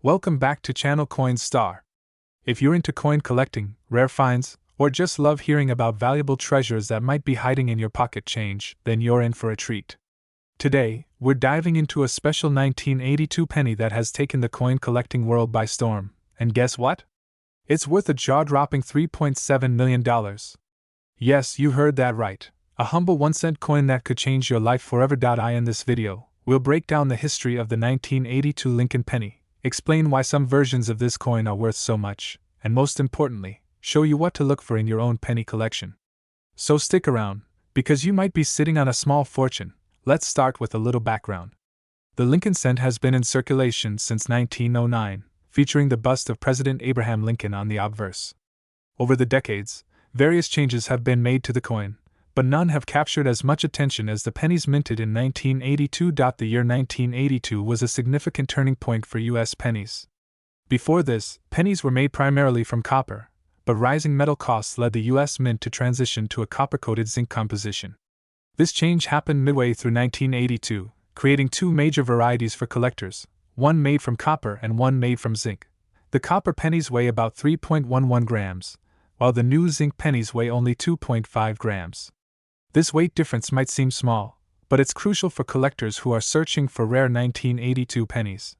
Welcome back to Channel Coin Star. If you're into coin collecting, rare finds, or just love hearing about valuable treasures that might be hiding in your pocket change, then you're in for a treat. Today, we're diving into a special 1982 penny that has taken the coin collecting world by storm, and guess what? It's worth a jaw-dropping $3.7 million. Yes, you heard that right. A humble 1-cent coin that could change your life forever. In this video, we'll break down the history of the 1982 Lincoln penny, explain why some versions of this coin are worth so much, and most importantly, show you what to look for in your own penny collection. So stick around, because you might be sitting on a small fortune. Let's start with a little background. The Lincoln cent has been in circulation since 1909, featuring the bust of President Abraham Lincoln on the obverse. Over the decades, various changes have been made to the coin, but none have captured as much attention as the pennies minted in 1982. The year 1982 was a significant turning point for U.S. pennies. Before this, pennies were made primarily from copper, but rising metal costs led the U.S. Mint to transition to a copper-coated zinc composition. This change happened midway through 1982, creating two major varieties for collectors, one made from copper and one made from zinc. The copper pennies weigh about 3.11 grams, while the new zinc pennies weigh only 2.5 grams. This weight difference might seem small, but it's crucial for collectors who are searching for rare 1982 pennies.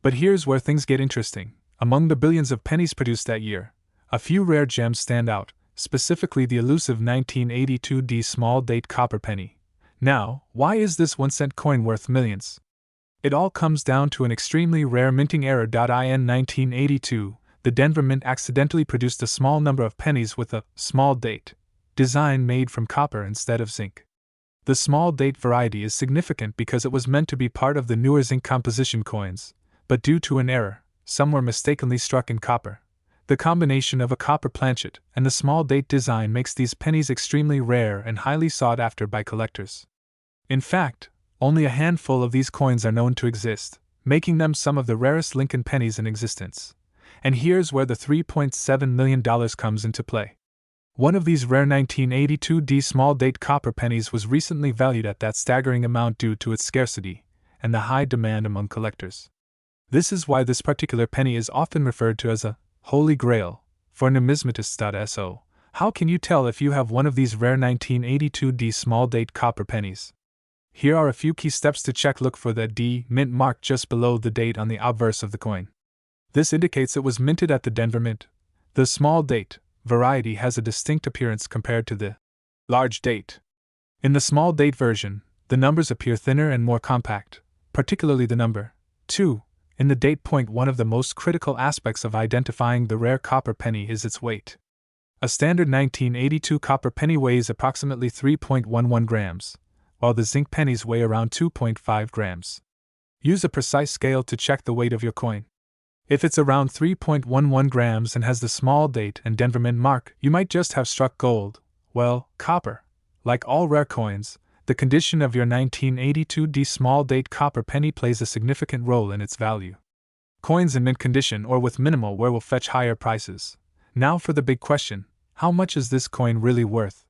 But here's where things get interesting. Among the billions of pennies produced that year, a few rare gems stand out, specifically the elusive 1982 small date copper penny. Now, why is this 1-cent coin worth millions? It all comes down to an extremely rare minting error. In 1982, the Denver Mint accidentally produced a small number of pennies with a small date design made from copper instead of zinc. The small date variety is significant because it was meant to be part of the newer zinc composition coins, but due to an error, some were mistakenly struck in copper. The combination of a copper planchet and the small date design makes these pennies extremely rare and highly sought after by collectors. In fact, only a handful of these coins are known to exist, making them some of the rarest Lincoln pennies in existence. And here's where the $3.7 million comes into play. One of these rare 1982 small date copper pennies was recently valued at that staggering amount due to its scarcity and the high demand among collectors. This is why this particular penny is often referred to as a holy grail for numismatists. So, how can you tell if you have one of these rare 1982 small date copper pennies? Here are a few key steps to check. Look for the D mint mark just below the date on the obverse of the coin. This indicates it was minted at the Denver Mint. The small date variety has a distinct appearance compared to the large date. In the small date version, the numbers appear thinner and more compact, particularly the number 2 in the date point. One of the most critical aspects of identifying the rare copper penny is its weight. A standard 1982 copper penny weighs approximately 3.11 grams, while the zinc pennies weigh around 2.5 grams. Use a precise scale to check the weight of your coin. If it's around 3.11 grams and has the small date and Denver Mint mark, you might just have struck gold. Well, copper. Like all rare coins, the condition of your 1982 small date copper penny plays a significant role in its value. Coins in mint condition or with minimal wear will fetch higher prices. Now for the big question, how much is this coin really worth?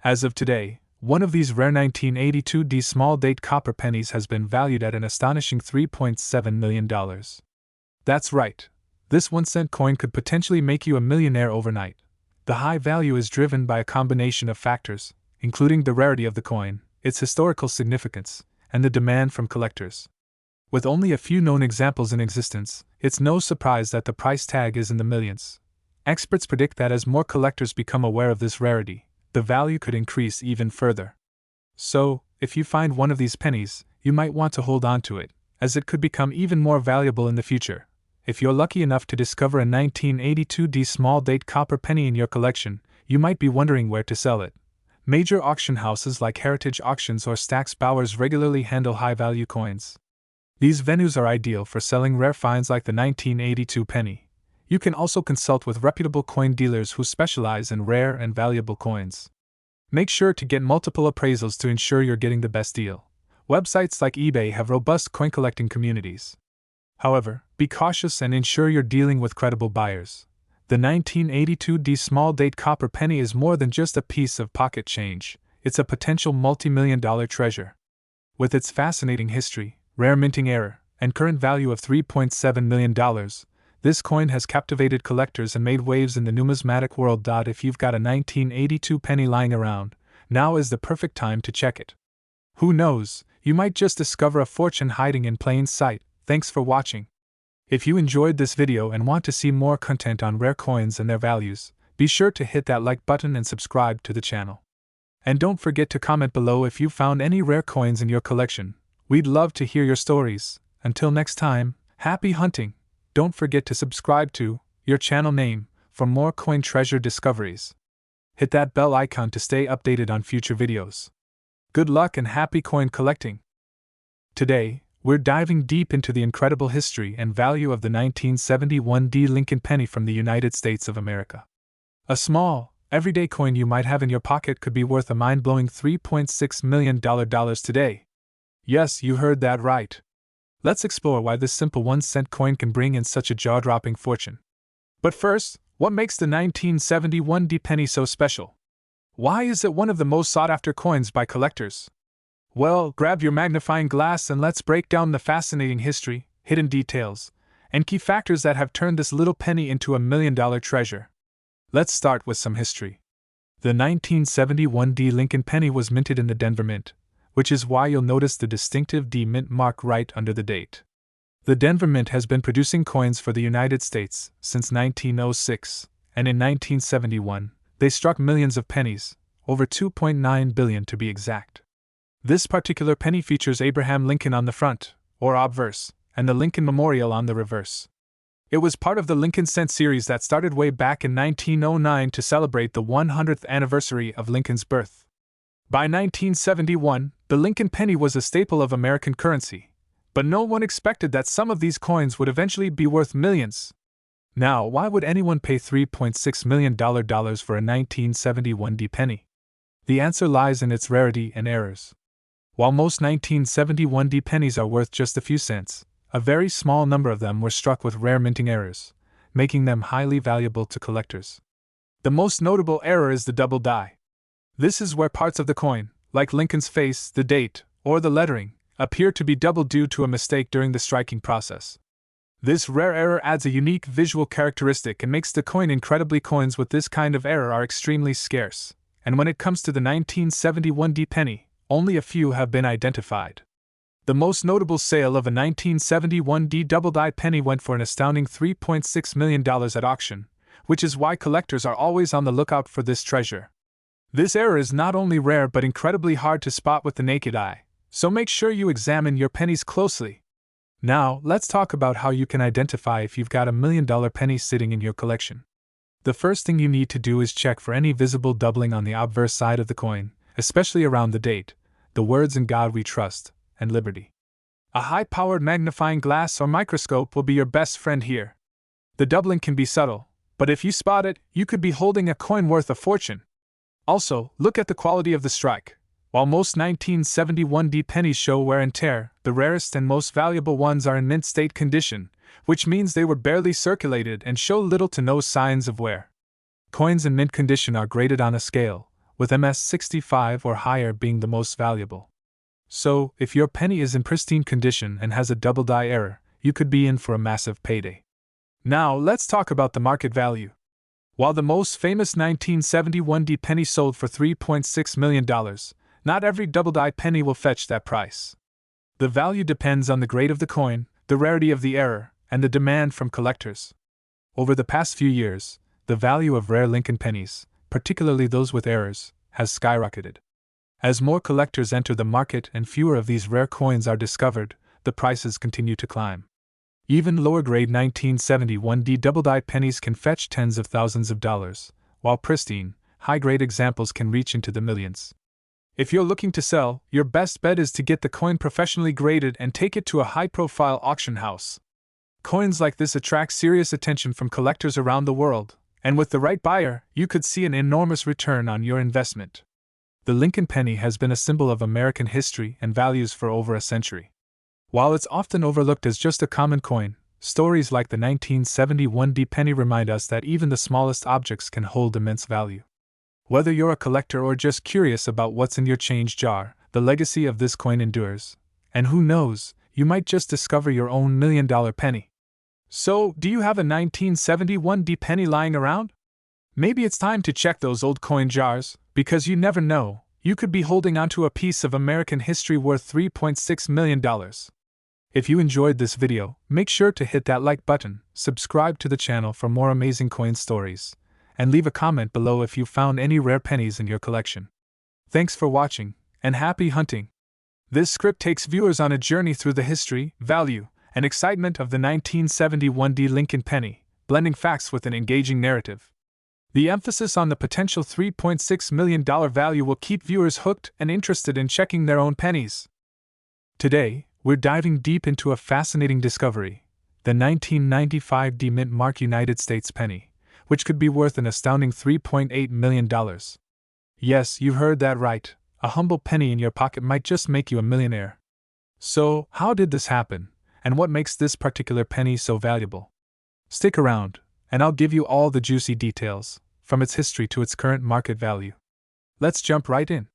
As of today, one of these rare 1982 small date copper pennies has been valued at an astonishing $3.7 million. That's right. This 1-cent coin could potentially make you a millionaire overnight. The high value is driven by a combination of factors, including the rarity of the coin, its historical significance, and the demand from collectors. With only a few known examples in existence, it's no surprise that the price tag is in the millions. Experts predict that as more collectors become aware of this rarity, the value could increase even further. So, if you find one of these pennies, you might want to hold on to it, as it could become even more valuable in the future. If you're lucky enough to discover a 1982 small date copper penny in your collection, you might be wondering where to sell it. Major auction houses like Heritage Auctions or Stack's Bowers regularly handle high-value coins. These venues are ideal for selling rare finds like the 1982 penny. You can also consult with reputable coin dealers who specialize in rare and valuable coins. Make sure to get multiple appraisals to ensure you're getting the best deal. Websites like eBay have robust coin collecting communities. However, be cautious and ensure you're dealing with credible buyers. The 1982 small date copper penny is more than just a piece of pocket change, it's a potential multi-million-dollar treasure. With its fascinating history, rare minting error, and current value of $3.7 million, this coin has captivated collectors and made waves in the numismatic world. If you've got a 1982 penny lying around, now is the perfect time to check it. Who knows, you might just discover a fortune hiding in plain sight. Thanks for watching. If you enjoyed this video and want to see more content on rare coins and their values, be sure to hit that like button and subscribe to the channel. And don't forget to comment below if you found any rare coins in your collection. We'd love to hear your stories. Until next time, happy hunting! Don't forget to subscribe to your channel name for more coin treasure discoveries. Hit that bell icon to stay updated on future videos. Good luck and happy coin collecting! Today, we're diving deep into the incredible history and value of the 1971 Lincoln penny from the United States of America. A small, everyday coin you might have in your pocket could be worth a mind-blowing $3.6 million today. Yes, you heard that right. Let's explore why this simple 1-cent coin can bring in such a jaw-dropping fortune. But first, what makes the 1971 penny so special? Why is it one of the most sought-after coins by collectors? Well, grab your magnifying glass and let's break down the fascinating history, hidden details, and key factors that have turned this little penny into a million-dollar treasure. Let's start with some history. The 1971 Lincoln penny was minted in the Denver Mint, which is why you'll notice the distinctive D Mint mark right under the date. The Denver Mint has been producing coins for the United States since 1906, and in 1971, they struck millions of pennies, over 2.9 billion to be exact. This particular penny features Abraham Lincoln on the front, or obverse, and the Lincoln Memorial on the reverse. It was part of the Lincoln Cent series that started way back in 1909 to celebrate the 100th anniversary of Lincoln's birth. By 1971, the Lincoln penny was a staple of American currency, but no one expected that some of these coins would eventually be worth millions. Now, why would anyone pay $3.6 million for a 1971 penny? The answer lies in its rarity and errors. While most 1971 pennies are worth just a few cents, a very small number of them were struck with rare minting errors, making them highly valuable to collectors. The most notable error is the double die. This is where parts of the coin, like Lincoln's face, the date, or the lettering, appear to be double due to a mistake during the striking process. This rare error adds a unique visual characteristic and makes the coin incredibly. Coins with this kind of error are extremely scarce, and when it comes to the 1971 penny, only a few have been identified. The most notable sale of a 1971 double die penny went for an astounding $3.6 million at auction, which is why collectors are always on the lookout for this treasure. This error is not only rare but incredibly hard to spot with the naked eye, so make sure you examine your pennies closely. Now, let's talk about how you can identify if you've got a $1 million penny sitting in your collection. The first thing you need to do is check for any visible doubling on the obverse side of the coin, especially around the date, the words "In God We Trust," and "Liberty." A high-powered magnifying glass or microscope will be your best friend here. The doubling can be subtle, but if you spot it, you could be holding a coin worth a fortune. Also, look at the quality of the strike. While most 1971 pennies show wear and tear, the rarest and most valuable ones are in mint state condition, which means they were barely circulated and show little to no signs of wear. Coins in mint condition are graded on a scale, with MS 65 or higher being the most valuable. So, if your penny is in pristine condition and has a double die error, you could be in for a massive payday. Now, let's talk about the market value. While the most famous 1971 penny sold for $3.6 million, not every double die penny will fetch that price. The value depends on the grade of the coin, the rarity of the error, and the demand from collectors. Over the past few years, the value of rare Lincoln pennies, particularly those with errors, has skyrocketed. As more collectors enter the market and fewer of these rare coins are discovered, the prices continue to climb. Even lower-grade 1971 double-die pennies can fetch tens of thousands of dollars, while pristine, high-grade examples can reach into the millions. If you're looking to sell, your best bet is to get the coin professionally graded and take it to a high-profile auction house. Coins like this attract serious attention from collectors around the world, and with the right buyer, you could see an enormous return on your investment. The Lincoln penny has been a symbol of American history and values for over a century. While it's often overlooked as just a common coin, stories like the 1971 penny remind us that even the smallest objects can hold immense value. Whether you're a collector or just curious about what's in your change jar, the legacy of this coin endures. And who knows, you might just discover your own $1,000,000 penny. So, do you have a 1971 penny lying around? Maybe it's time to check those old coin jars, because you never know, you could be holding onto a piece of American history worth $3.6 million. If you enjoyed this video, make sure to hit that like button, subscribe to the channel for more amazing coin stories, and leave a comment below if you found any rare pennies in your collection. Thanks for watching, and happy hunting! This script takes viewers on a journey through the history, value, and excitement of the 1971 Lincoln penny, blending facts with an engaging narrative. The emphasis on the potential $3.6 million value will keep viewers hooked and interested in checking their own pennies. Today, we're diving deep into a fascinating discovery, the 1995 Mint Mark United States penny, which could be worth an astounding $3.8 million. Yes, you heard that right, a humble penny in your pocket might just make you a millionaire. So, how did this happen, and what makes this particular penny so valuable? Stick around, and I'll give you all the juicy details, from its history to its current market value. Let's jump right in.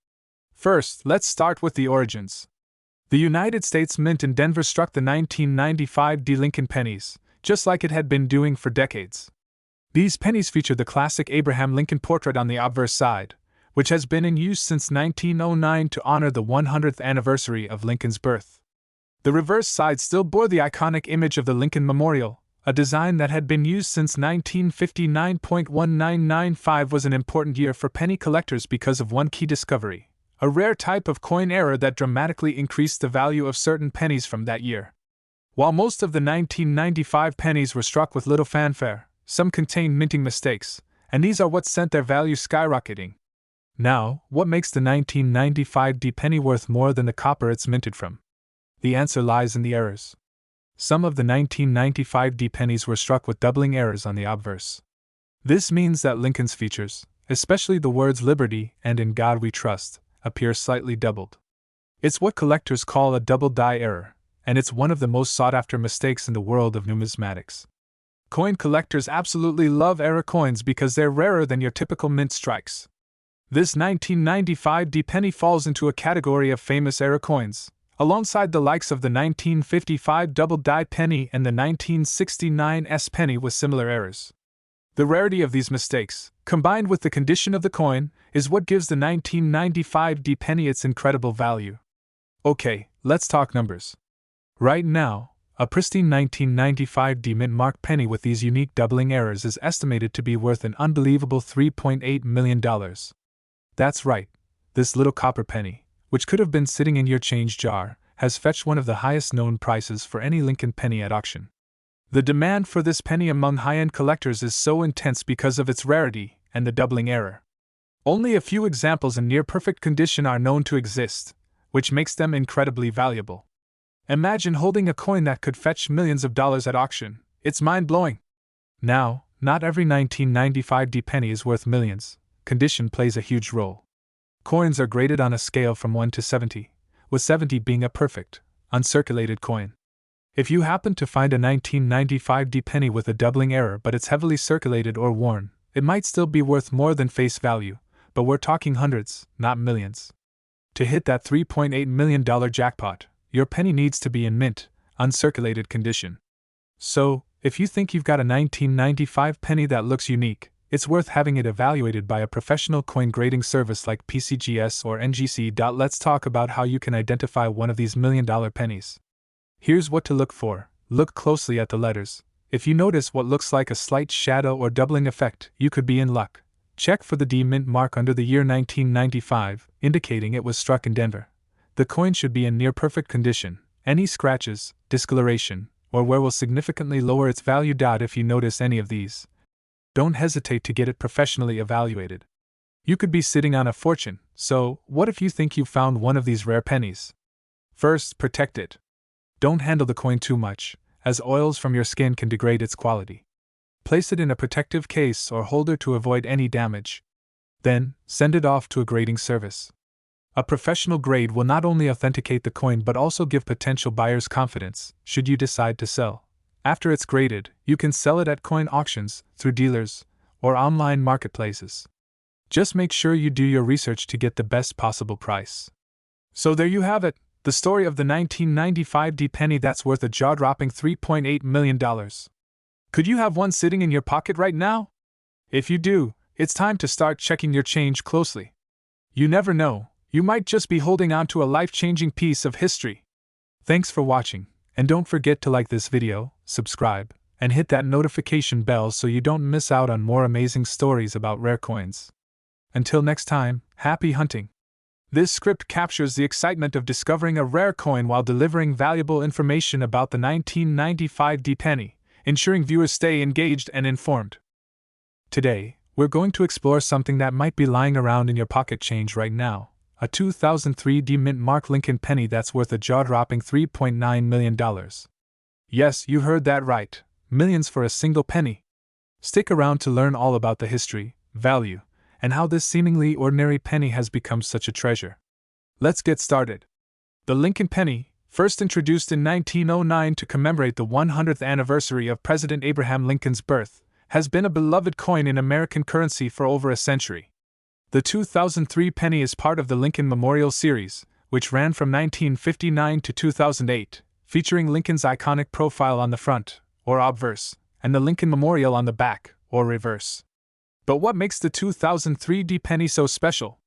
First, let's start with the origins. The United States Mint in Denver struck the 1995 Lincoln pennies, just like it had been doing for decades. These pennies feature the classic Abraham Lincoln portrait on the obverse side, which has been in use since 1909 to honor the 100th anniversary of Lincoln's birth. The reverse side still bore the iconic image of the Lincoln Memorial, a design that had been used since 1959. 1995 was an important year for penny collectors because of one key discovery, a rare type of coin error that dramatically increased the value of certain pennies from that year. While most of the 1995 pennies were struck with little fanfare, some contained minting mistakes, and these are what sent their value skyrocketing. Now, what makes the 1995 penny worth more than the copper it's minted from? The answer lies in the errors. Some of the 1995 pennies were struck with doubling errors on the obverse. This means that Lincoln's features, especially the words Liberty and In God We Trust, appear slightly doubled. It's what collectors call a double die error, and it's one of the most sought-after mistakes in the world of numismatics. Coin collectors absolutely love error coins because they're rarer than your typical mint strikes. This 1995 penny falls into a category of famous error coins, alongside the likes of the 1955 double die penny and the 1969 S penny with similar errors. The rarity of these mistakes, combined with the condition of the coin, is what gives the 1995 penny its incredible value. Okay, let's talk numbers. Right now, a pristine 1995 Mint Mark penny with these unique doubling errors is estimated to be worth an unbelievable $3.8 million. That's right, this little copper penny, which could have been sitting in your change jar, has fetched one of the highest known prices for any Lincoln penny at auction. The demand for this penny among high-end collectors is so intense because of its rarity and the doubling error. Only a few examples in near-perfect condition are known to exist, which makes them incredibly valuable. Imagine holding a coin that could fetch millions of dollars at auction. It's mind-blowing. Now, not every 1995 penny is worth millions. Condition plays a huge role. Coins are graded on a scale from 1 to 70, with 70 being a perfect, uncirculated coin. If you happen to find a 1995 penny with a doubling error but it's heavily circulated or worn, it might still be worth more than face value, but we're talking hundreds, not millions. To hit that $3.8 million jackpot, your penny needs to be in mint, uncirculated condition. So, if you think you've got a 1995 penny that looks unique, it's worth having it evaluated by a professional coin grading service like PCGS or NGC. Let's talk about how you can identify one of these million-dollar pennies. Here's what to look for. Look closely at the letters. If you notice what looks like a slight shadow or doubling effect, you could be in luck. Check for the Mint mark under the year 1995, indicating it was struck in Denver. The coin should be in near-perfect condition. Any scratches, discoloration, or wear will significantly lower its value. If you notice any of these, don't hesitate to get it professionally evaluated. You could be sitting on a fortune, so what if you think you found one of these rare pennies? First, protect it. Don't handle the coin too much, as oils from your skin can degrade its quality. Place it in a protective case or holder to avoid any damage. Then, send it off to a grading service. A professional grade will not only authenticate the coin but also give potential buyers confidence, should you decide to sell. After it's graded, you can sell it at coin auctions, through dealers, or online marketplaces. Just make sure you do your research to get the best possible price. So there you have it, the story of the 1995 D penny that's worth a jaw-dropping $3.8 million. Could you have one sitting in your pocket right now? If you do, it's time to start checking your change closely. You never know, you might just be holding on to a life-changing piece of history. Thanks for watching, and don't forget to like this video, subscribe, and hit that notification bell so you don't miss out on more amazing stories about rare coins. Until next time, happy hunting! This script captures the excitement of discovering a rare coin while delivering valuable information about the 1995 D penny, ensuring viewers stay engaged and informed. Today, we're going to explore something that might be lying around in your pocket change right now, a 2003 D Mint Mark Lincoln penny that's worth a jaw-dropping $3.9 million. Yes, you heard that right, millions for a single penny. Stick around to learn all about the history, value, and how this seemingly ordinary penny has become such a treasure. Let's get started. The Lincoln penny, first introduced in 1909 to commemorate the 100th anniversary of President Abraham Lincoln's birth, has been a beloved coin in American currency for over a century. The 2003 penny is part of the Lincoln Memorial Series, which ran from 1959 to 2008, featuring Lincoln's iconic profile on the front, or obverse, and the Lincoln Memorial on the back, or reverse. But what makes the 2003 D penny so special?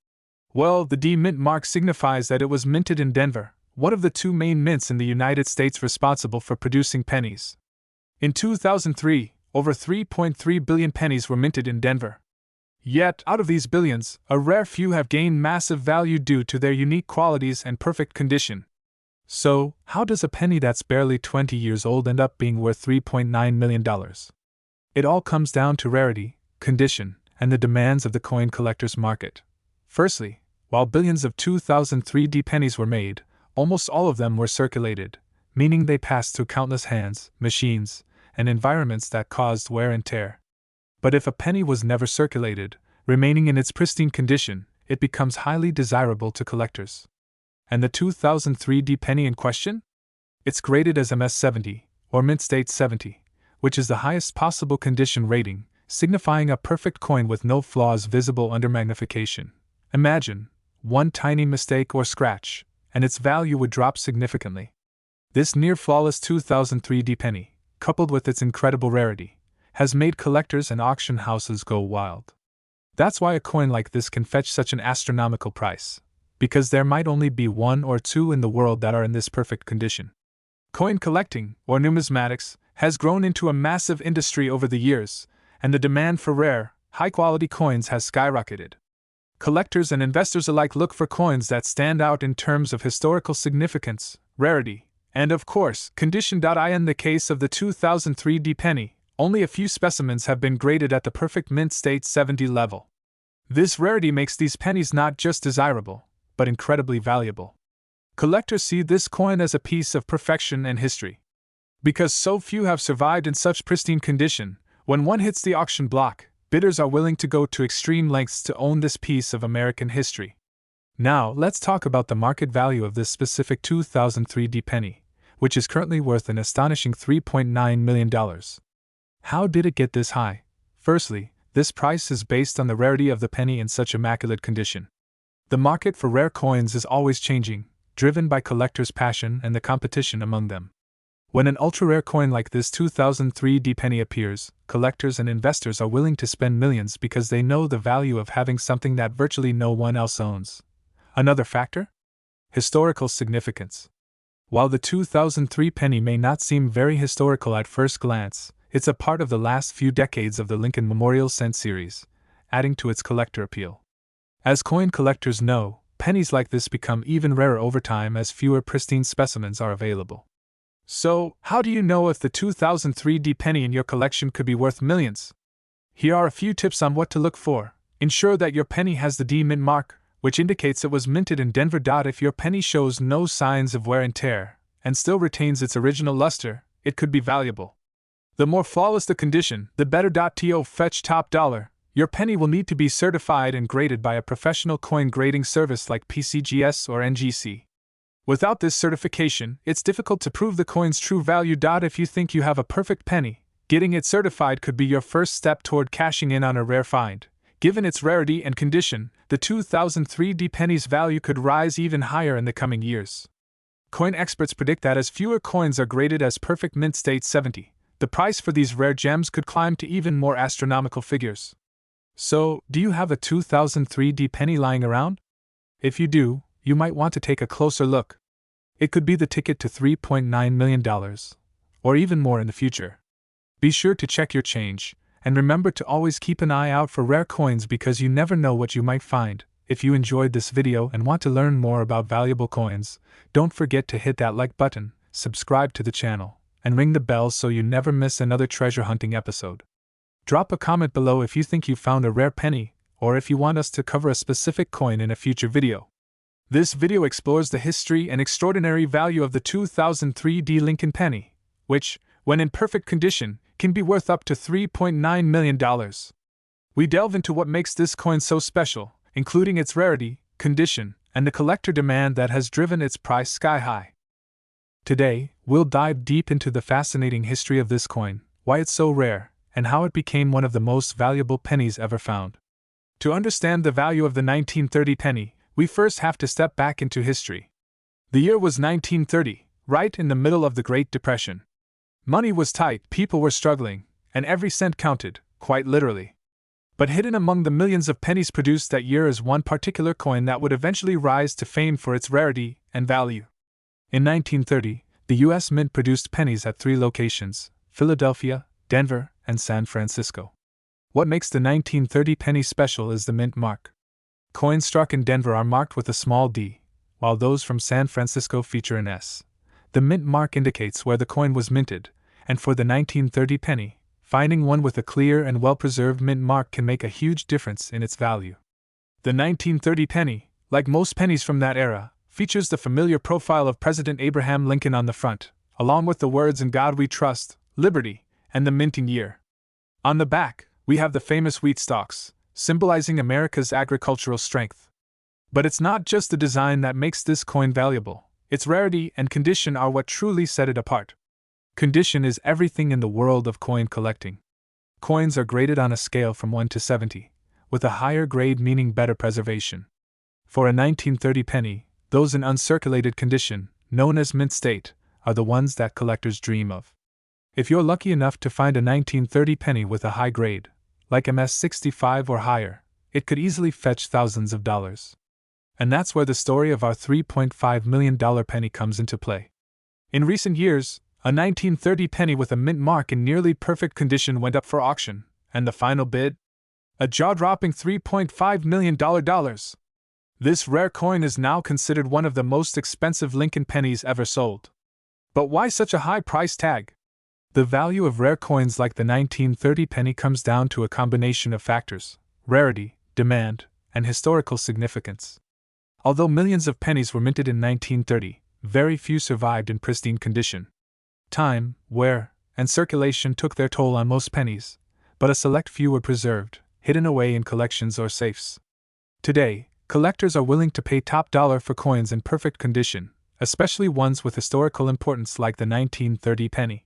Well, the D Mint mark signifies that it was minted in Denver, one of the two main mints in the United States responsible for producing pennies. In 2003, over 3.3 billion pennies were minted in Denver. Yet, out of these billions, a rare few have gained massive value due to their unique qualities and perfect condition. So, how does a penny that's barely 20 years old end up being worth $3.9 million? It all comes down to rarity, condition, and the demands of the coin collector's market. Firstly, while billions of 2003 D pennies were made, almost all of them were circulated, meaning they passed through countless hands, machines, and environments that caused wear and tear. But if a penny was never circulated, remaining in its pristine condition, it becomes highly desirable to collectors. And the 2003 D penny in question? It's graded as MS-70, or Mint State 70, which is the highest possible condition rating, signifying a perfect coin with no flaws visible under magnification. Imagine one tiny mistake or scratch, and its value would drop significantly. This near-flawless 2003 D penny, coupled with its incredible rarity, has made collectors and auction houses go wild. That's why a coin like this can fetch such an astronomical price, because there might only be one or two in the world that are in this perfect condition. Coin collecting, or numismatics, has grown into a massive industry over the years, and the demand for rare, high-quality coins has skyrocketed. Collectors and investors alike look for coins that stand out in terms of historical significance, rarity, and of course, condition. In the case of the 2003 D penny, only a few specimens have been graded at the perfect Mint State 70 level. This rarity makes these pennies not just desirable, but incredibly valuable. Collectors see this coin as a piece of perfection and history. Because so few have survived in such pristine condition, when one hits the auction block, bidders are willing to go to extreme lengths to own this piece of American history. Now, let's talk about the market value of this specific 2003 D penny, which is currently worth an astonishing $3.9 million. How did it get this high? Firstly, this price is based on the rarity of the penny in such immaculate condition. The market for rare coins is always changing, driven by collectors' passion and the competition among them. When an ultra-rare coin like this 2003 D penny appears, collectors and investors are willing to spend millions because they know the value of having something that virtually no one else owns. Another factor? Historical significance. While the 2003 penny may not seem very historical at first glance, it's a part of the last few decades of the Lincoln Memorial Cent series, adding to its collector appeal. As coin collectors know, pennies like this become even rarer over time as fewer pristine specimens are available. So, how do you know if the 2003 D penny in your collection could be worth millions? Here are a few tips on what to look for. Ensure that your penny has the D Mint mark, which indicates it was minted in Denver. If your penny shows no signs of wear and tear, and still retains its original luster, it could be valuable. The more flawless the condition, the better. To fetch top dollar, your penny will need to be certified and graded by a professional coin grading service like PCGS or NGC. Without this certification, it's difficult to prove the coin's true value. If you think you have a perfect penny, getting it certified could be your first step toward cashing in on a rare find. Given its rarity and condition, the 2003 D penny's value could rise even higher in the coming years. Coin experts predict that as fewer coins are graded as perfect mint state 70, the price for these rare gems could climb to even more astronomical figures. So, do you have a 2003 penny lying around? If you do, you might want to take a closer look. It could be the ticket to $3.9 million, or even more in the future. Be sure to check your change, and remember to always keep an eye out for rare coins because you never know what you might find. If you enjoyed this video and want to learn more about valuable coins, don't forget to hit that like button, subscribe to the channel, and ring the bell so you never miss another treasure hunting episode. Drop a comment below if you think you found a rare penny, or if you want us to cover a specific coin in a future video. This video explores the history and extraordinary value of the 2003 Lincoln penny, which, when in perfect condition, can be worth up to $3.9 million. We delve into what makes this coin so special, including its rarity, condition, and the collector demand that has driven its price sky high. Today, we'll dive deep into the fascinating history of this coin, why it's so rare, and how it became one of the most valuable pennies ever found. To understand the value of the 1930 penny, we first have to step back into history. The year was 1930, right in the middle of the Great Depression. Money was tight, people were struggling, and every cent counted, quite literally. But hidden among the millions of pennies produced that year is one particular coin that would eventually rise to fame for its rarity and value. In 1930, the U.S. Mint produced pennies at 3 locations: Philadelphia, Denver, and San Francisco. What makes the 1930 penny special is the mint mark. Coins struck in Denver are marked with a small d, while those from San Francisco feature an S. The mint mark indicates where the coin was minted, and for the 1930 penny, finding one with a clear and well-preserved mint mark can make a huge difference in its value. The 1930 penny, like most pennies from that era, features the familiar profile of President Abraham Lincoln on the front, along with the words "In God We Trust," "Liberty," and the minting year. On the back, we have the famous wheat stalks, symbolizing America's agricultural strength. But it's not just the design that makes this coin valuable. Its rarity and condition are what truly set it apart. Condition is everything in the world of coin collecting. Coins are graded on a scale from 1 to 70, with a higher grade meaning better preservation. For a 1930 penny, those in uncirculated condition, known as mint state, are the ones that collectors dream of. If you're lucky enough to find a 1930 penny with a high grade, like MS-65 or higher, it could easily fetch thousands of dollars. And that's where the story of our $3.5 million penny comes into play. In recent years, a 1930 penny with a mint mark in nearly perfect condition went up for auction, and the final bid? A jaw-dropping $3.5 million. This rare coin is now considered one of the most expensive Lincoln pennies ever sold. But why such a high price tag? The value of rare coins like the 1930 penny comes down to a combination of factors: rarity, demand, and historical significance. Although millions of pennies were minted in 1930, very few survived in pristine condition. Time, wear, and circulation took their toll on most pennies, but a select few were preserved, hidden away in collections or safes. Today, collectors are willing to pay top dollar for coins in perfect condition, especially ones with historical importance like the 1930 penny.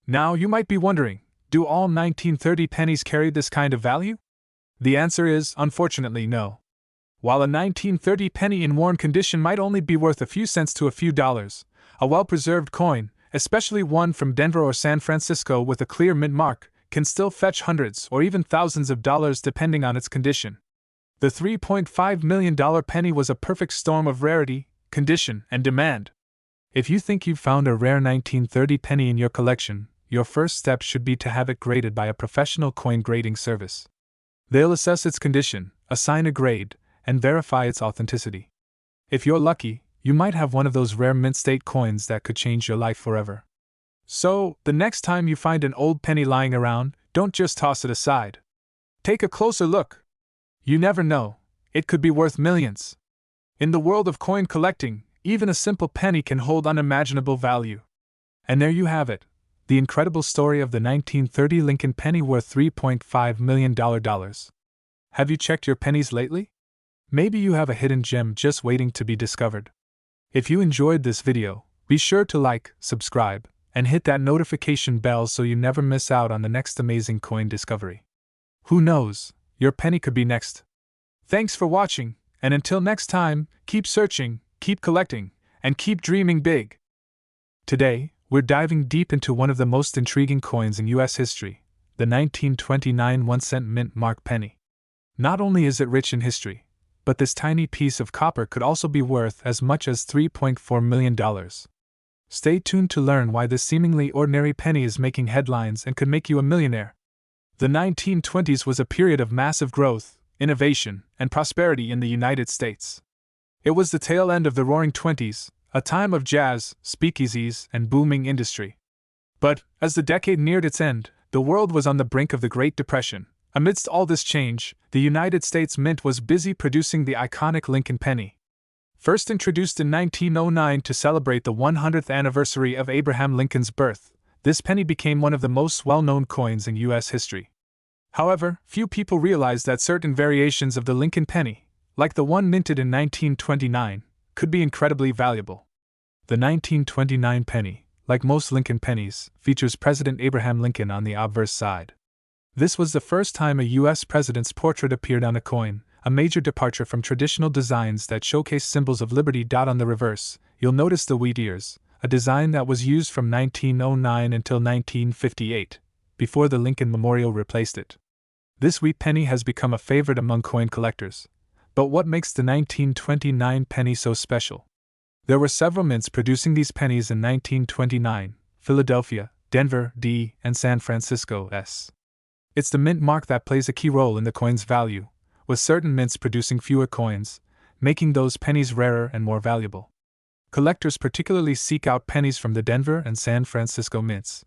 Now you might be wondering, do all 1930 pennies carry this kind of value? The answer is, unfortunately, no. While a 1930 penny in worn condition might only be worth a few cents to a few dollars, a well-preserved coin, especially one from Denver or San Francisco with a clear mint mark, can still fetch hundreds or even thousands of dollars depending on its condition. The $3.5 million penny was a perfect storm of rarity, condition, and demand. If you think you've found a rare 1930 penny in your collection, your first step should be to have it graded by a professional coin grading service. They'll assess its condition, assign a grade, and verify its authenticity. If you're lucky, you might have one of those rare mint state coins that could change your life forever. So, the next time you find an old penny lying around, don't just toss it aside. Take a closer look. You never know, it could be worth millions. In the world of coin collecting, even a simple penny can hold unimaginable value. And there you have it, the incredible story of the 1930 Lincoln penny worth $3.5 million. Have you checked your pennies lately? Maybe you have a hidden gem just waiting to be discovered. If you enjoyed this video, be sure to like, subscribe, and hit that notification bell so you never miss out on the next amazing coin discovery. Who knows, your penny could be next. Thanks for watching, and until next time, keep searching, keep collecting, and keep dreaming big. Today, we're diving deep into one of the most intriguing coins in U.S. history, the 1929 1-cent mint mark penny. Not only is it rich in history, but this tiny piece of copper could also be worth as much as $3.4 million. Stay tuned to learn why this seemingly ordinary penny is making headlines and could make you a millionaire. The 1920s was a period of massive growth, innovation, and prosperity in the United States. It was the tail end of the Roaring Twenties, a time of jazz, speakeasies, and booming industry. But, as the decade neared its end, the world was on the brink of the Great Depression. Amidst all this change, the United States Mint was busy producing the iconic Lincoln penny. First introduced in 1909 to celebrate the 100th anniversary of Abraham Lincoln's birth, this penny became one of the most well-known coins in U.S. history. However, few people realized that certain variations of the Lincoln penny, like the one minted in 1929, could be incredibly valuable. The 1929 penny, like most Lincoln pennies, features President Abraham Lincoln on the obverse side. This was the first time a U.S. president's portrait appeared on a coin, a major departure from traditional designs that showcase symbols of liberty. On the reverse, you'll notice the wheat ears, a design that was used from 1909 until 1958, before the Lincoln Memorial replaced it. This wheat penny has become a favorite among coin collectors. But what makes the 1929 penny so special? There were several mints producing these pennies in 1929: Philadelphia, Denver, D, and San Francisco, S. It's the mint mark that plays a key role in the coin's value, with certain mints producing fewer coins, making those pennies rarer and more valuable. Collectors particularly seek out pennies from the Denver and San Francisco mints.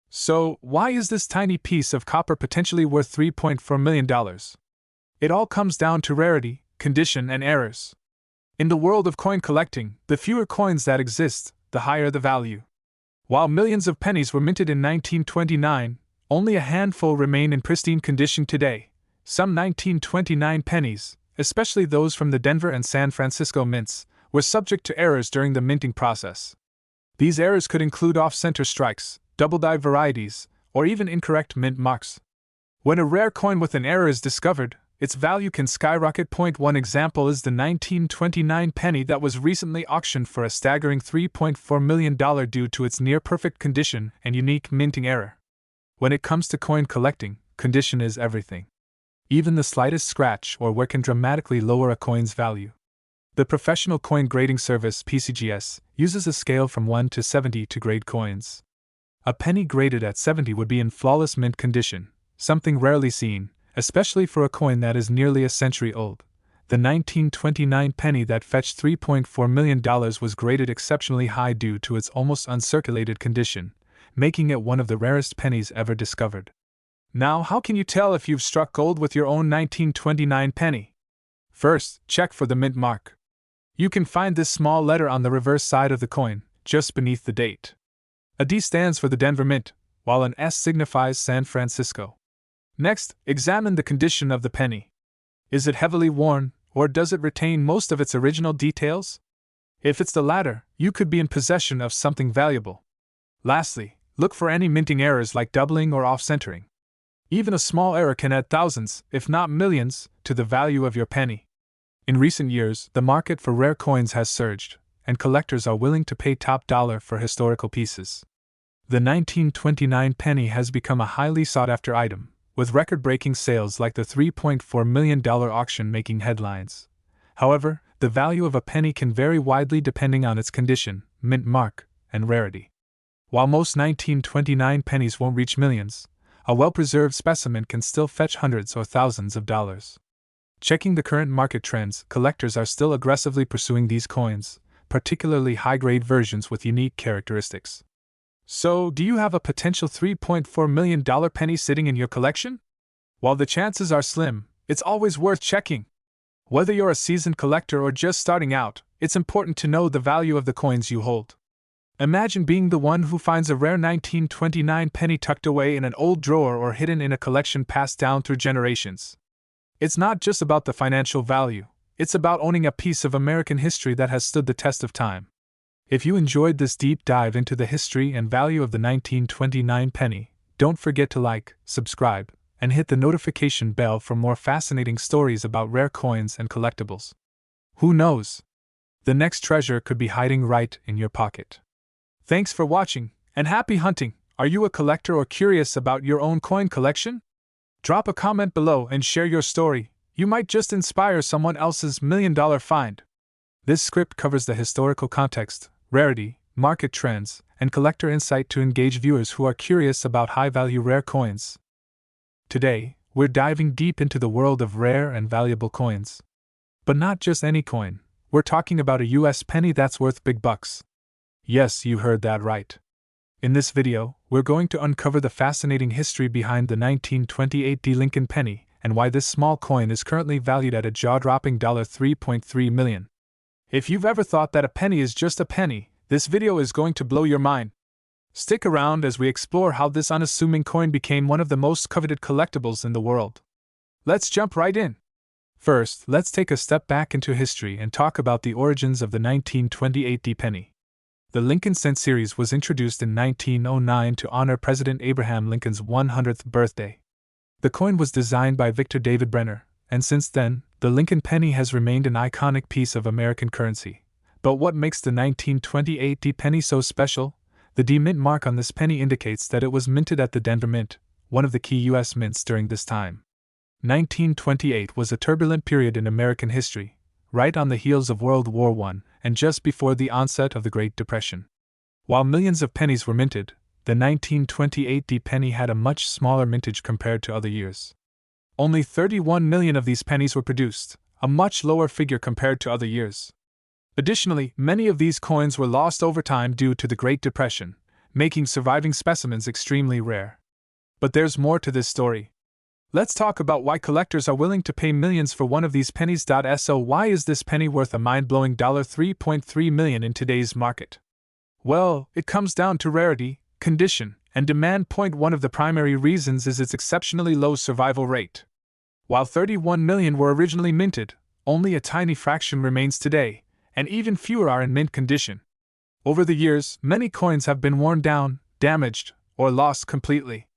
So, why is this tiny piece of copper potentially worth $3.4 million? It all comes down to rarity, condition, and errors. In the world of coin collecting, the fewer coins that exist, the higher the value. While millions of pennies were minted in 1929, only a handful remain in pristine condition today. Some 1929 pennies, especially those from the Denver and San Francisco mints, were subject to errors during the minting process. These errors could include off-center strikes, double-die varieties, or even incorrect mint marks. When a rare coin with an error is discovered, its value can skyrocket. One example is the 1929 penny that was recently auctioned for a staggering $3.4 million due to its near-perfect condition and unique minting error. When it comes to coin collecting, condition is everything. Even the slightest scratch or wear can dramatically lower a coin's value. The Professional Coin Grading Service (PCGS) uses a scale from 1 to 70 to grade coins. A penny graded at 70 would be in flawless mint condition, something rarely seen, especially for a coin that is nearly a century old. The 1929 penny that fetched $3.4 million was graded exceptionally high due to its almost uncirculated condition, making it one of the rarest pennies ever discovered. Now, how can you tell if you've struck gold with your own 1929 penny? First, check for the mint mark. You can find this small letter on the reverse side of the coin, just beneath the date. A D stands for the Denver Mint, while an S signifies San Francisco. Next, examine the condition of the penny. Is it heavily worn, or does it retain most of its original details? If it's the latter, you could be in possession of something valuable. Lastly, look for any minting errors like doubling or off-centering. Even a small error can add thousands, if not millions, to the value of your penny. In recent years, the market for rare coins has surged, and collectors are willing to pay top dollar for historical pieces. The 1929 penny has become a highly sought-after item, with record-breaking sales like the $3.4 million auction making headlines. However, the value of a penny can vary widely depending on its condition, mint mark, and rarity. While most 1929 pennies won't reach millions, a well-preserved specimen can still fetch hundreds or thousands of dollars. Checking the current market trends, collectors are still aggressively pursuing these coins, particularly high-grade versions with unique characteristics. So, do you have a potential $3.4 million penny sitting in your collection? While the chances are slim, it's always worth checking. Whether you're a seasoned collector or just starting out, it's important to know the value of the coins you hold. Imagine being the one who finds a rare 1929 penny tucked away in an old drawer or hidden in a collection passed down through generations. It's not just about the financial value, it's about owning a piece of American history that has stood the test of time. If you enjoyed this deep dive into the history and value of the 1929 penny, don't forget to like, subscribe, and hit the notification bell for more fascinating stories about rare coins and collectibles. Who knows? The next treasure could be hiding right in your pocket. Thanks for watching, and happy hunting! Are you a collector or curious about your own coin collection? Drop a comment below and share your story. You might just inspire someone else's million-dollar find. This script covers the historical context, rarity, market trends, and collector insight to engage viewers who are curious about high-value rare coins. Today, we're diving deep into the world of rare and valuable coins. But not just any coin. We're talking about a US penny that's worth big bucks. Yes, you heard that right. In this video, we're going to uncover the fascinating history behind the 1928 Lincoln penny and why this small coin is currently valued at a jaw-dropping $3.3 million. If you've ever thought that a penny is just a penny, this video is going to blow your mind. Stick around as we explore how this unassuming coin became one of the most coveted collectibles in the world. Let's jump right in. First, let's take a step back into history and talk about the origins of the 1928 penny. The Lincoln Cent series was introduced in 1909 to honor President Abraham Lincoln's 100th birthday. The coin was designed by Victor David Brenner, and since then, the Lincoln penny has remained an iconic piece of American currency. But what makes the 1928 penny so special? The D Mint mark on this penny indicates that it was minted at the Denver Mint, one of the key U.S. mints during this time. 1928 was a turbulent period in American history, right on the heels of World War I and just before the onset of the Great Depression. While millions of pennies were minted, the 1928 penny had a much smaller mintage compared to other years. Only 31 million of these pennies were produced, a much lower figure compared to other years. Additionally, many of these coins were lost over time due to the Great Depression, making surviving specimens extremely rare. But there's more to this story. Let's talk about why collectors are willing to pay millions for one of these pennies. So why is this penny worth a mind-blowing $3.3 million in today's market? Well, it comes down to rarity, condition, and demand. One of the primary reasons is its exceptionally low survival rate. While 31 million were originally minted, only a tiny fraction remains today, and even fewer are in mint condition. Over the years, many coins have been worn down, damaged, or lost completely.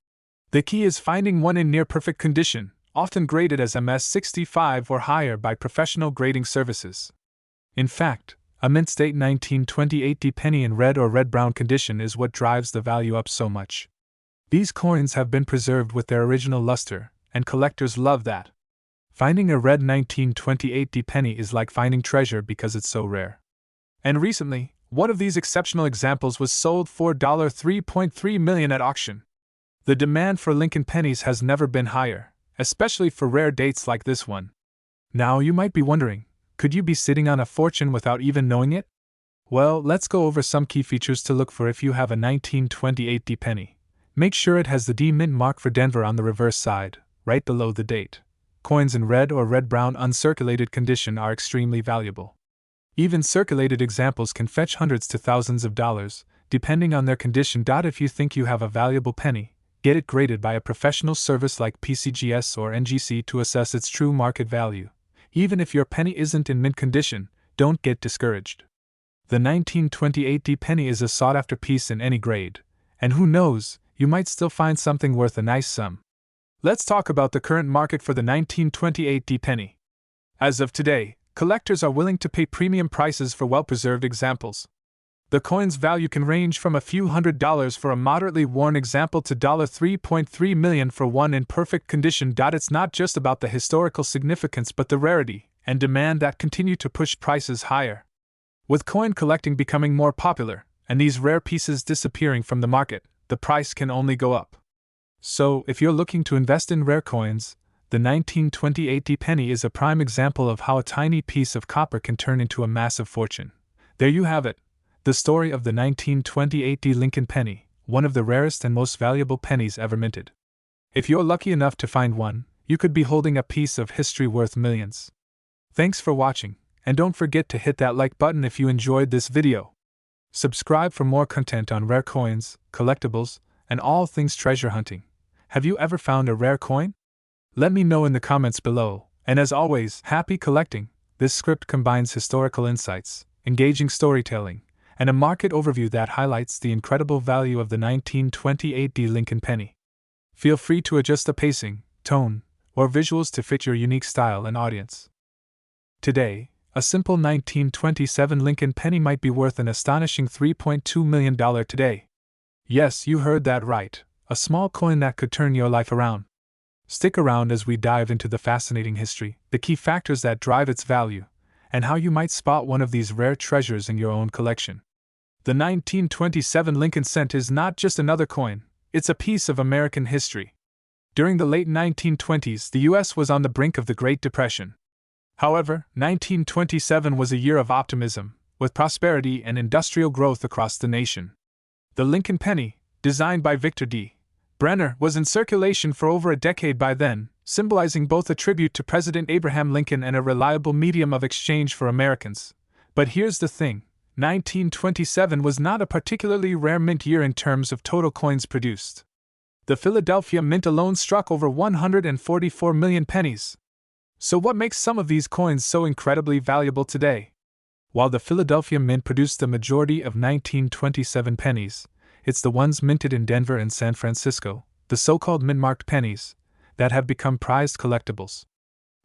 The key is finding one in near-perfect condition, often graded as MS65 or higher by professional grading services. In fact, a mint-state 1928 penny in red or red-brown condition is what drives the value up so much. These coins have been preserved with their original luster, and collectors love that. Finding a red 1928 penny is like finding treasure because it's so rare. And recently, one of these exceptional examples was sold for $3.3 million at auction. The demand for Lincoln pennies has never been higher, especially for rare dates like this one. Now you might be wondering, could you be sitting on a fortune without even knowing it? Well, let's go over some key features to look for if you have a 1928 penny. Make sure it has the D Mint mark for Denver on the reverse side, right below the date. Coins in red or red-brown uncirculated condition are extremely valuable. Even circulated examples can fetch hundreds to thousands of dollars, depending on their condition. If you think you have a valuable penny, get it graded by a professional service like PCGS or NGC to assess its true market value. Even if your penny isn't in mint condition, don't get discouraged. The 1928 penny is a sought-after piece in any grade, and who knows, you might still find something worth a nice sum. Let's talk about the current market for the 1928 penny. As of today, collectors are willing to pay premium prices for well-preserved examples. The coin's value can range from a few $100s for a moderately worn example to $3.3 million for one in perfect condition. It's not just about the historical significance but the rarity and demand that continue to push prices higher. With coin collecting becoming more popular, and these rare pieces disappearing from the market, the price can only go up. So, if you're looking to invest in rare coins, the 1928 penny is a prime example of how a tiny piece of copper can turn into a massive fortune. There you have it. The story of the 1928 Lincoln penny, one of the rarest and most valuable pennies ever minted. If you're lucky enough to find one, you could be holding a piece of history worth millions. Thanks for watching, and don't forget to hit that like button if you enjoyed this video. Subscribe for more content on rare coins, collectibles, and all things treasure hunting. Have you ever found a rare coin? Let me know in the comments below, and as always, happy collecting! This script combines historical insights, engaging storytelling, and a market overview that highlights the incredible value of the 1928 Lincoln penny. Feel free to adjust the pacing, tone, or visuals to fit your unique style and audience. Today, a simple 1927 Lincoln penny might be worth an astonishing $3.2 million today. Yes, you heard that right, a small coin that could turn your life around. Stick around as we dive into the fascinating history, the key factors that drive its value, and how you might spot one of these rare treasures in your own collection. The 1927 Lincoln cent is not just another coin, it's a piece of American history. During the late 1920s, the U.S. was on the brink of the Great Depression. However, 1927 was a year of optimism, with prosperity and industrial growth across the nation. The Lincoln penny, designed by Victor D. Brenner, was in circulation for over a decade by then, symbolizing both a tribute to President Abraham Lincoln and a reliable medium of exchange for Americans. But here's the thing, 1927 was not a particularly rare mint year in terms of total coins produced. The Philadelphia Mint alone struck over 144 million pennies. So what makes some of these coins so incredibly valuable today? While the Philadelphia Mint produced the majority of 1927 pennies, it's the ones minted in Denver and San Francisco, the so-called mint-marked pennies, that have become prized collectibles.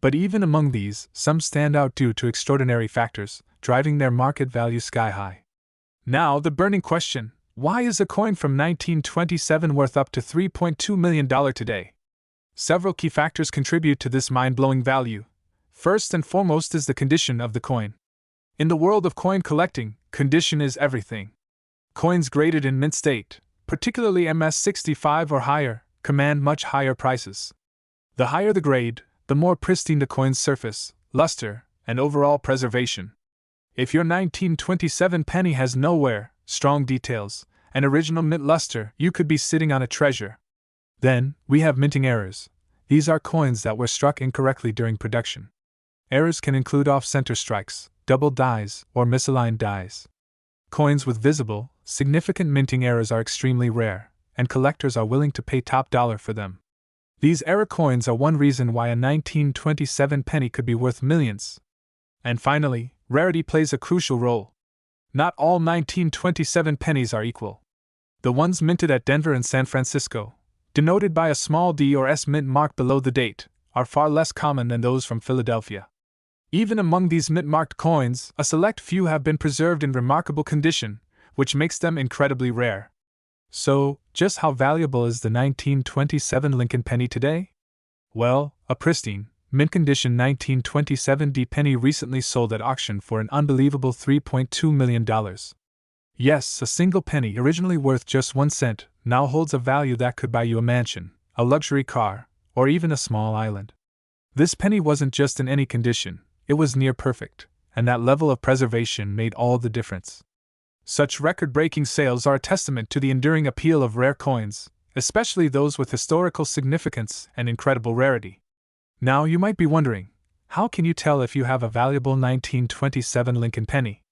But even among these, some stand out due to extraordinary factors, driving their market value sky high. Now, the burning question: why is a coin from 1927 worth up to $3.2 million today? Several key factors contribute to this mind-blowing value. First and foremost is the condition of the coin. In the world of coin collecting, condition is everything. Coins graded in mint state, particularly MS-65 or higher, command much higher prices. The higher the grade, the more pristine the coin's surface, luster, and overall preservation. If your 1927 penny has no wear, strong details, and original mint luster, you could be sitting on a treasure. Then, we have minting errors. These are coins that were struck incorrectly during production. Errors can include off-center strikes, double dies, or misaligned dies. Coins with visible, significant minting errors are extremely rare, and collectors are willing to pay top dollar for them. These error coins are one reason why a 1927 penny could be worth millions. And finally, rarity plays a crucial role. Not all 1927 pennies are equal. The ones minted at Denver and San Francisco, denoted by a small D or S mint mark below the date, are far less common than those from Philadelphia. Even among these mint-marked coins, a select few have been preserved in remarkable condition, which makes them incredibly rare. So, just how valuable is the 1927 Lincoln penny today? Well, a pristine, mint-condition 1927 D penny recently sold at auction for an unbelievable $3.2 million. Yes, a single penny originally worth just 1 cent now holds a value that could buy you a mansion, a luxury car, or even a small island. This penny wasn't just in any condition, it was near perfect, and that level of preservation made all the difference. Such record-breaking sales are a testament to the enduring appeal of rare coins, especially those with historical significance and incredible rarity. Now you might be wondering, how can you tell if you have a valuable 1927 Lincoln penny?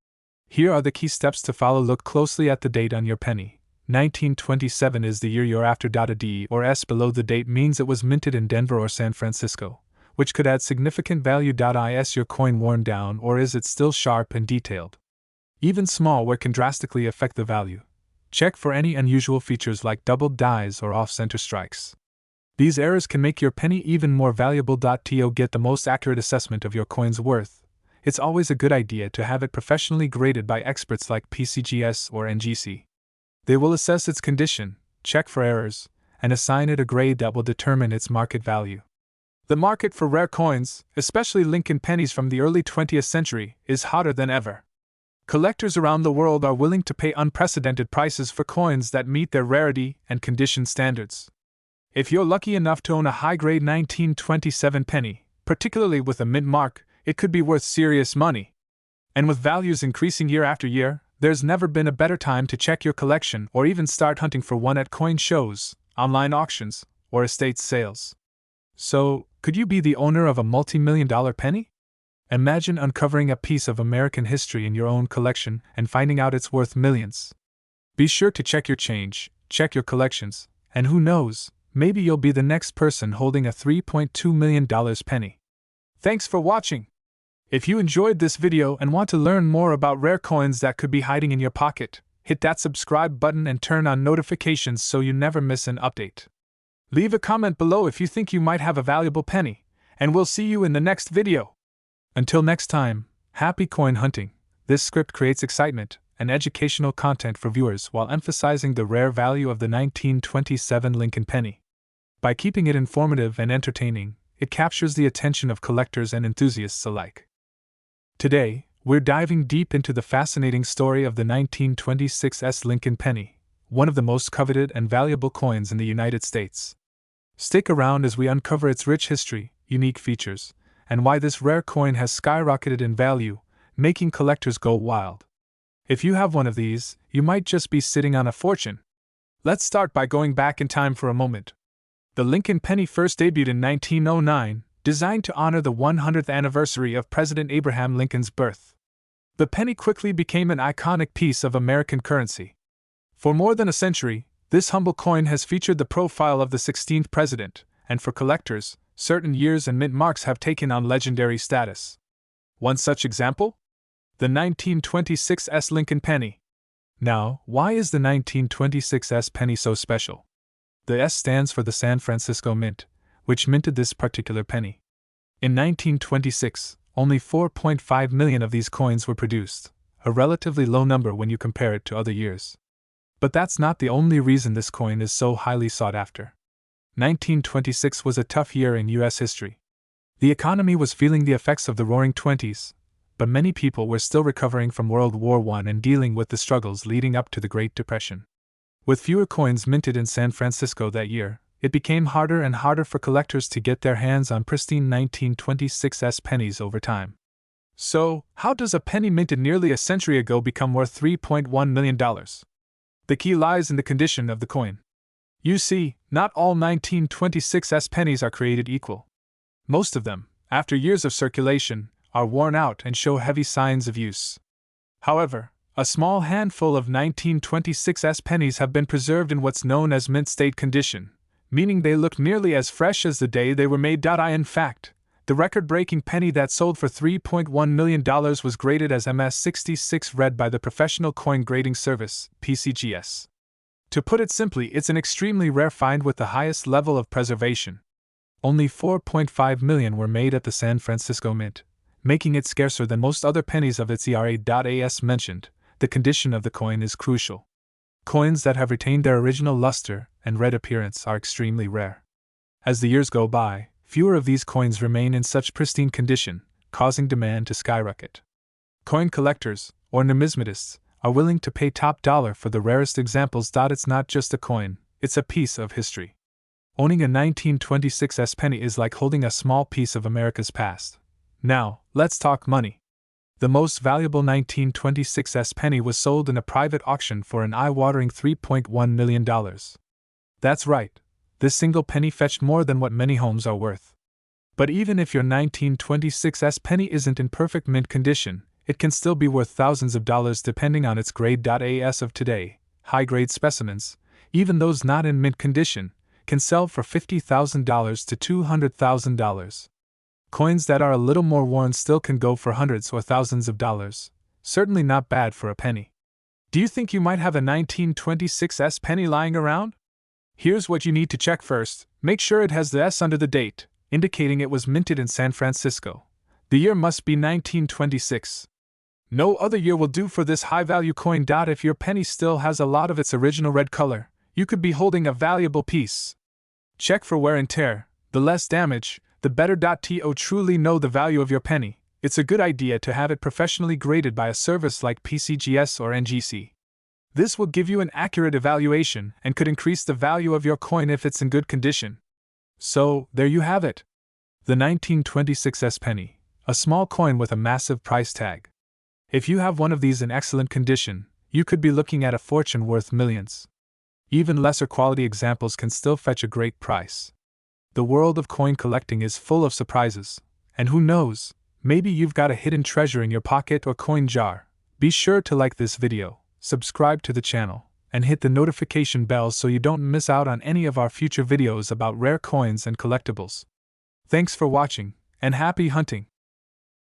Here are the key steps to follow. Look closely at the date on your penny. 1927 is the year you're after. A D or S below the date means it was minted in Denver or San Francisco, which could add significant value. Is your coin worn down, or is it still sharp and detailed? Even small wear can drastically affect the value. Check for any unusual features like doubled dies or off-center strikes. These errors can make your penny even more valuable. To get the most accurate assessment of your coin's worth, it's always a good idea to have it professionally graded by experts like PCGS or NGC. They will assess its condition, check for errors, and assign it a grade that will determine its market value. The market for rare coins, especially Lincoln pennies from the early 20th century, is hotter than ever. Collectors around the world are willing to pay unprecedented prices for coins that meet their rarity and condition standards. If you're lucky enough to own a high-grade 1927 penny, particularly with a mint mark, it could be worth serious money. And with values increasing year after year, there's never been a better time to check your collection or even start hunting for one at coin shows, online auctions, or estate sales. So, could you be the owner of a multi-million-dollar penny? Imagine uncovering a piece of American history in your own collection and finding out it's worth millions. Be sure to check your change, check your collections, and who knows, maybe you'll be the next person holding a $3.2 million penny. Thanks for watching! If you enjoyed this video and want to learn more about rare coins that could be hiding in your pocket, hit that subscribe button and turn on notifications so you never miss an update. Leave a comment below if you think you might have a valuable penny, and we'll see you in the next video. Until next time, Happy coin hunting. This script creates excitement and educational content for viewers while emphasizing the rare value of the 1927 Lincoln penny. By keeping it informative and entertaining, it captures the attention of collectors and enthusiasts alike. Today, we're diving deep into the fascinating story of the 1926 Lincoln penny, one of the most coveted and valuable coins in the United States. Stick around as we uncover its rich history, unique features, and why this rare coin has skyrocketed in value, making collectors go wild. If you have one of these, you might just be sitting on a fortune. Let's start by going back in time for a moment. The Lincoln penny first debuted in 1909, designed to honor the 100th anniversary of President Abraham Lincoln's birth. The penny quickly became an iconic piece of American currency. For more than a century, this humble coin has featured the profile of the 16th president, and for collectors, certain years and mint marks have taken on legendary status. One such example? The 1926 Lincoln penny. Now, why is the 1926 penny so special? The S stands for the San Francisco Mint, which minted this particular penny. In 1926, only 4.5 million of these coins were produced, a relatively low number when you compare it to other years. But that's not the only reason this coin is so highly sought after. 1926 was a tough year in U.S. history. The economy was feeling the effects of the Roaring Twenties, but many people were still recovering from World War I and dealing with the struggles leading up to the Great Depression. With fewer coins minted in San Francisco that year, it became harder and harder for collectors to get their hands on pristine 1926 pennies over time. So, how does a penny minted nearly a century ago become worth $3.1 million? The key lies in the condition of the coin. You see, not all 1926 pennies are created equal. Most of them, after years of circulation, are worn out and show heavy signs of use. However, a small handful of 1926 pennies have been preserved in what's known as mint state condition, meaning they look nearly as fresh as the day they were made. In fact, the record-breaking penny that sold for $3.1 million was graded as MS-66 red by the Professional Coin Grading Service, PCGS. To put it simply, it's an extremely rare find with the highest level of preservation. Only 4.5 million were made at the San Francisco Mint, making it scarcer than most other pennies of its era. As mentioned, the condition of the coin is crucial. Coins that have retained their original luster and red appearance are extremely rare. As the years go by, fewer of these coins remain in such pristine condition, causing demand to skyrocket. Coin collectors, or numismatists, are willing to pay top dollar for the rarest examples. It's not just a coin, it's a piece of history. Owning a 1926 penny is like holding a small piece of America's past. Now, let's talk money. The most valuable 1926 penny was sold in a private auction for an eye-watering $3.1 million. That's right, this single penny fetched more than what many homes are worth. But even if your 1926 penny isn't in perfect mint condition, it can still be worth thousands of dollars depending on its grade. As of today, high-grade specimens, even those not in mint condition, can sell for $50,000 to $200,000. Coins that are a little more worn still can go for hundreds or thousands of dollars, certainly not bad for a penny. Do you think you might have a 1926 penny lying around? Here's what you need to check first. Make sure it has the S under the date, indicating it was minted in San Francisco. The year must be 1926. No other year will do for this high-value coin. If your penny still has a lot of its original red color, you could be holding a valuable piece. Check for wear and tear. The less damage, the better. To truly know the value of your penny, it's a good idea to have it professionally graded by a service like PCGS or NGC. This will give you an accurate evaluation and could increase the value of your coin if it's in good condition. So, there you have it. The 1926 penny, a small coin with a massive price tag. If you have one of these in excellent condition, you could be looking at a fortune worth millions. Even lesser quality examples can still fetch a great price. The world of coin collecting is full of surprises, and who knows, maybe you've got a hidden treasure in your pocket or coin jar. Be sure to like this video, subscribe to the channel, and hit the notification bell so you don't miss out on any of our future videos about rare coins and collectibles. Thanks for watching, and happy hunting!